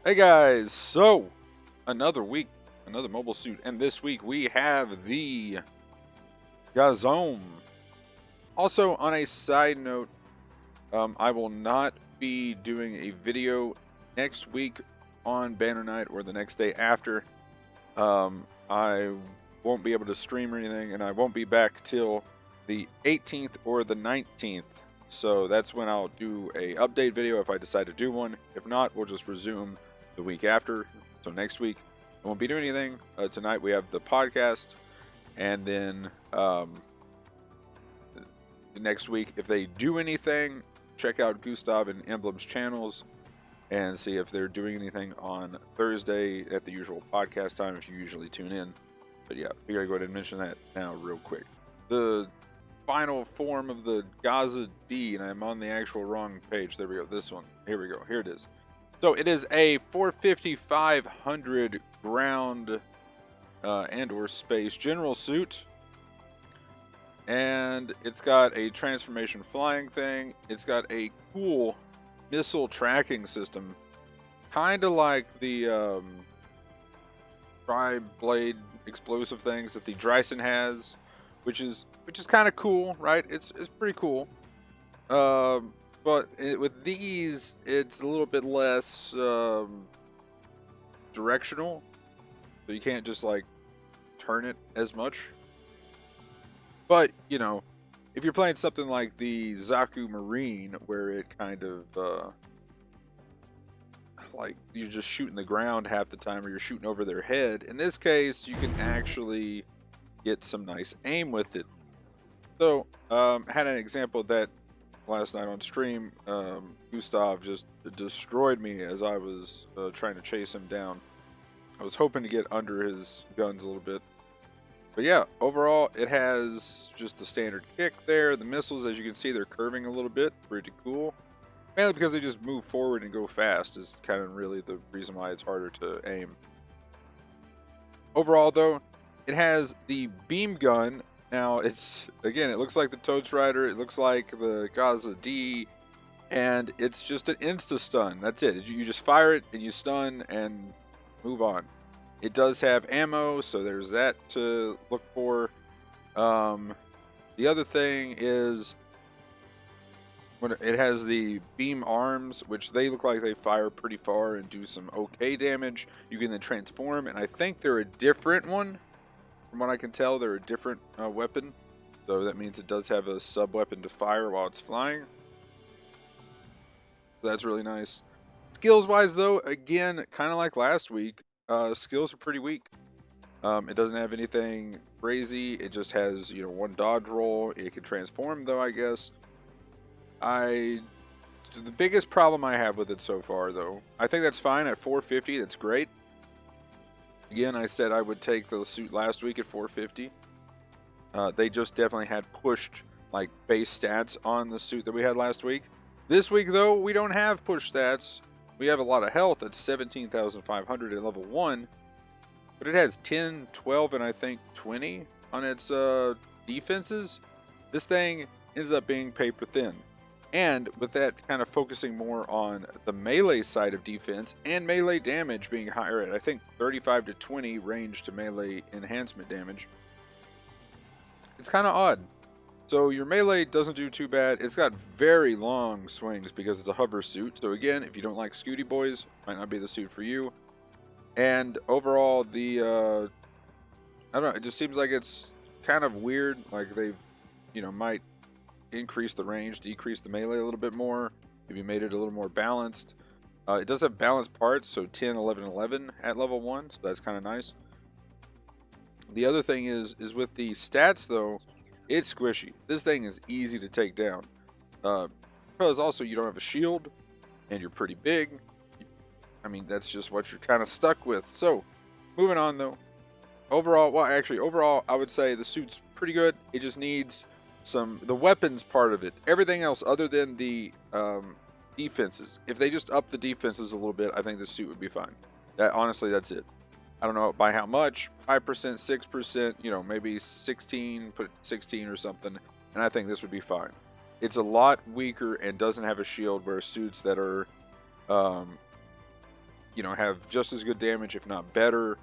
Hey guys, so another week, another mobile suit, and this week we have the Ga-Zowmn. Also, on a side note, I will not be doing a video next week on Banner Night or the next day after. I won't be able to stream or anything, and I won't be back till the 18th or the 19th. So that's when I'll do a update video if I decide to do one. If not, we'll just resume the week after. So next week I won't be doing anything. Tonight we have the podcast, and then next week if they do anything, check out Gustav and Emblem's channels and see if they're doing anything on Thursday at the usual podcast time if you usually tune in. But yeah, I figure I go ahead and mention that now real quick. The final form of the Gaza D, and I'm on the actual wrong page. There we go. This one. Here we go. Here it is. So it is a 450-500 ground and or space general suit, and it's got a transformation flying thing. It's got a cool missile tracking system, kind of like the tri-blade explosive things that the Dryson has, which is kind of cool, right? It's pretty cool. But with these, it's a little bit less directional, so you can't just like turn it as much. But you know, if you're playing something like the Zaku Marine, where it kind of like you're just shooting the ground half the time, or you're shooting over their head, in this case, you can actually get some nice aim with it. So, had an example of that last night on stream. Gustav just destroyed me as I was trying to chase him down. I was hoping to get under his guns a little bit. But yeah, overall, it has just the standard kick there. The missiles, as you can see, they're curving a little bit. Pretty cool. Mainly because they just move forward and go fast is kind of really the reason why it's harder to aim. Overall, though, it has the beam gun. Now, it's, again, it looks like the Totes Rider, it looks like the Gaza D, and it's just an insta-stun. That's it. You just fire it, and you stun, and move on. It does have ammo, so there's that to look for. The other thing is, when it has the beam arms, which they look like they fire pretty far and do some okay damage. You can then transform, and I think they're a different one. From what I can tell, they're a different weapon, so that means it does have a sub-weapon to fire while it's flying. So that's really nice. Skills-wise, though, again, kind of like last week, skills are pretty weak. It doesn't have anything crazy. It just has, you know, one dodge roll. It can transform, though, I guess. The biggest problem I have with it so far, though, I think that's fine at 450. That's great. Again, I said I would take the suit last week at 450. They just definitely had pushed like base stats on the suit that we had last week. This week, though, we don't have push stats. We have a lot of health at 17,500 at level 1. But it has 10, 12, and I think 20 on its defenses. This thing ends up being paper thin. And with that kind of focusing more on the melee side of defense and melee damage being higher at, I think, 35 to 20 range to melee enhancement damage, it's kind of odd. So your melee doesn't do too bad. It's got very long swings because it's a hover suit. So again, if you don't like Scooty Boys, might not be the suit for you. And overall, I don't know, it just seems like it's kind of weird. Like they've, you know, might increase the range, decrease the melee a little bit more, maybe made it a little more balanced. It does have balanced parts, so 10, 11, 11 at level 1, so that's kind of nice. The other thing is with the stats, though, it's squishy. This thing is easy to take down. Because also you don't have a shield, and you're pretty big. I mean, that's just what you're kind of stuck with. So, moving on, though. Overall, I would say the suit's pretty good. It just needs the weapons part of it. Everything else other than the defenses. If they just up the defenses a little bit, I think this suit would be fine. Honestly, that's it. I don't know by how much. 5%, 6%, you know, maybe 16, put 16 or something, and I think this would be fine. It's a lot weaker and doesn't have a shield, where suits that are have just as good damage, if not better,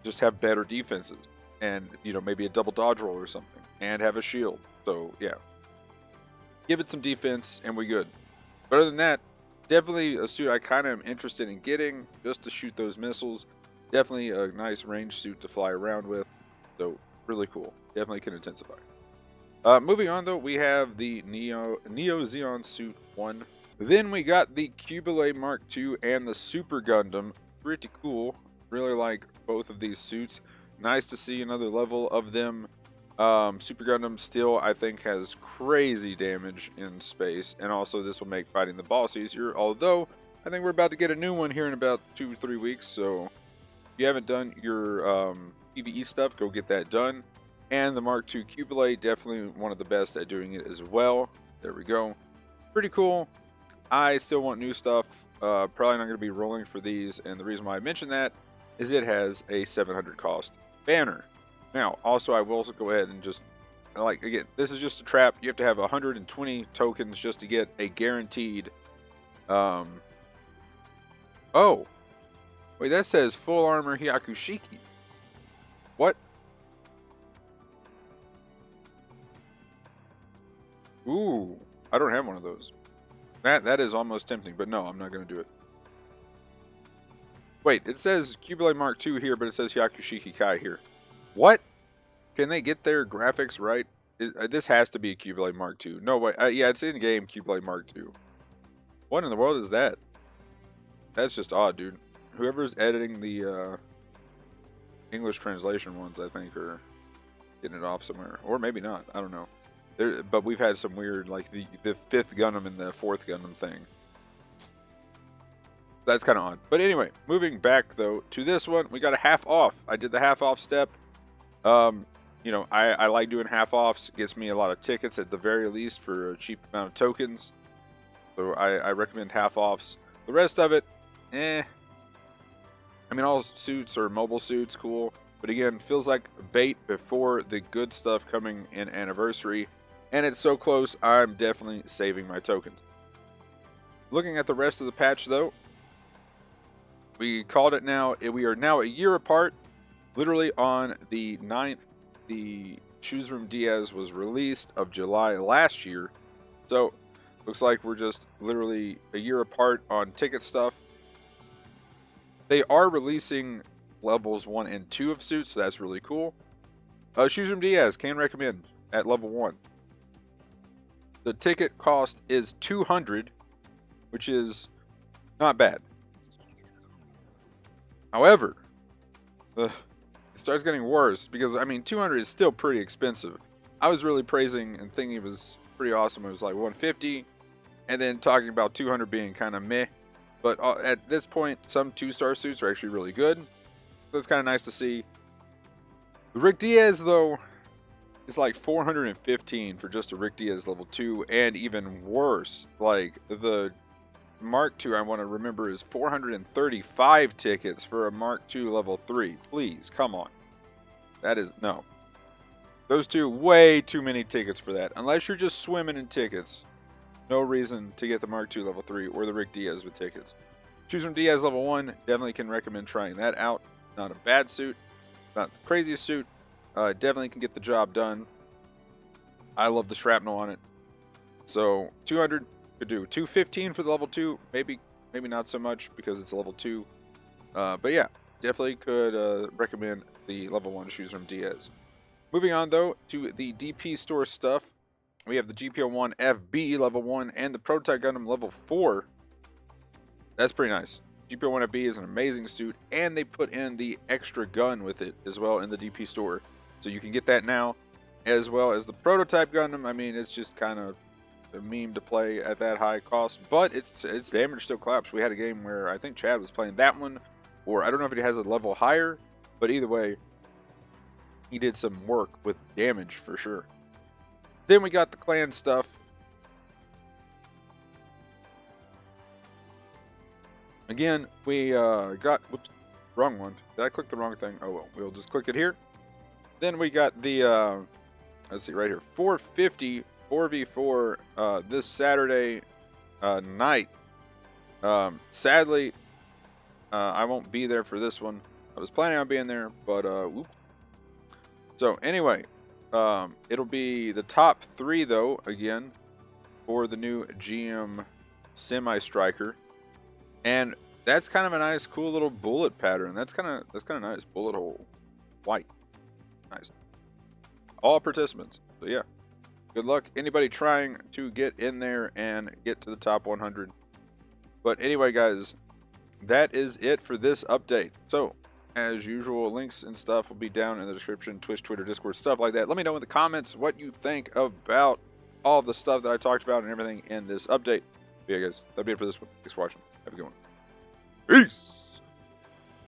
just have better defenses, and maybe a double dodge roll or something, and have a shield. So yeah, give it some defense and we good. But other than that, definitely a suit I kind of am interested in getting just to shoot those missiles. Definitely a nice range suit to fly around with. So really cool. Definitely can intensify. Moving on though, we have the Neo Zeon Suit 1. Then we got the July Mark II and the Super Gundam. Pretty cool. Really like both of these suits. Nice to see another level of them. Super Gundam still, I think, has crazy damage in space, and also this will make fighting the boss easier, although I think we're about to get a new one here in about 2-3 weeks, so if you haven't done your PvE stuff, go get that done. And the Mark II July, definitely one of the best at doing it as well. There we go. Pretty cool. I still want new stuff. Probably not going to be rolling for these, and the reason why I mention that is it has a 700 cost banner. Now, also, I will also go ahead and just, again, this is just a trap. You have to have 120 tokens just to get a guaranteed, oh, wait, that says full armor Hyakushiki. What? Ooh, I don't have one of those. That is almost tempting, but no, I'm not going to do it. Wait, it says July Mark II here, but it says Hyakushiki Kai here. What? Can they get their graphics right? This has to be July Mark II. No way. Yeah, it's in game July Mark II. What in the world is that? That's just odd, dude. Whoever's editing the English translation ones, I think, are getting it off somewhere, or maybe not. I don't know. But we've had some weird, like the 5th Gundam and the 4th Gundam thing. That's kind of odd. But anyway, moving back though to this one, we got a half off. I did the half off step. I like doing half offs. It gets me a lot of tickets at the very least for a cheap amount of tokens. So I recommend half offs. The rest of it, I mean, all suits or mobile suits, cool. But again, feels like bait before the good stuff coming in Anniversary. And it's so close, I'm definitely saving my tokens. Looking at the rest of the patch though, we called it now. We are now a year apart. Literally on the 9th, the Shuzrum Dias was released of July last year. So, looks like we're just literally a year apart on ticket stuff. They are releasing levels 1 and 2 of suits, so that's really cool. Shuzrum Dias, can recommend at level 1. The ticket cost is 200, which is not bad. However, it starts getting worse because, I mean, 200 is still pretty expensive. I was really praising and thinking it was pretty awesome. It was like 150, and then talking about 200 being kind of meh. But at this point, some 2-star suits are actually really good. So it's kind of nice to see. The Rick Diaz, though, is like 415 for just a Rick Diaz level 2, and even worse, like the Mark II, I want to remember, is 435 tickets for a Mark II level 3. Please, come on. That is, no. Those two, way too many tickets for that. Unless you're just swimming in tickets. No reason to get the Mark II level 3 or the Rick Diaz with tickets. Shuzrum Dias level 1, definitely can recommend trying that out. Not a bad suit. Not the craziest suit. Definitely can get the job done. I love the shrapnel on it. So 200 could do. 215 for the level 2. Maybe not so much because it's a level 2. But yeah, definitely could recommend the level 1 Shuzrum Dias. Moving on though to the DP store stuff. We have the GP01FB level 1 and the Prototype Gundam level 4. That's pretty nice. GP01FB is an amazing suit, and they put in the extra gun with it as well in the DP store. So you can get that now, as well as the Prototype Gundam. I mean, it's just kind of a meme to play at that high cost, but its damage still claps. We had a game where I think Chad was playing that one, or I don't know if it has a level higher, but either way, he did some work with damage for sure. Then we got the clan stuff. Again, we got, whoops, wrong one. Did I click the wrong thing? Oh well, we'll just click it here. Then we got the, let's see, right here, 450 4v4 this Saturday night. Sadly, I won't be there for this one. I was planning on being there, but whoop. So anyway, it'll be the top 3 though again for the new GM semi-striker, and that's kind of a nice, cool little bullet pattern. That's kind of nice. Bullet hole, white, nice. All participants. So yeah, good luck anybody trying to get in there and get to the top 100. But anyway, guys, that is it for this update. So as usual, links and stuff will be down in the description. Twitch, Twitter, Discord, stuff like that. Let me know in the comments what you think about all the stuff that I talked about and everything in this update. But yeah, guys, that'll be it for this one. Thanks for watching. Have a good one. Peace!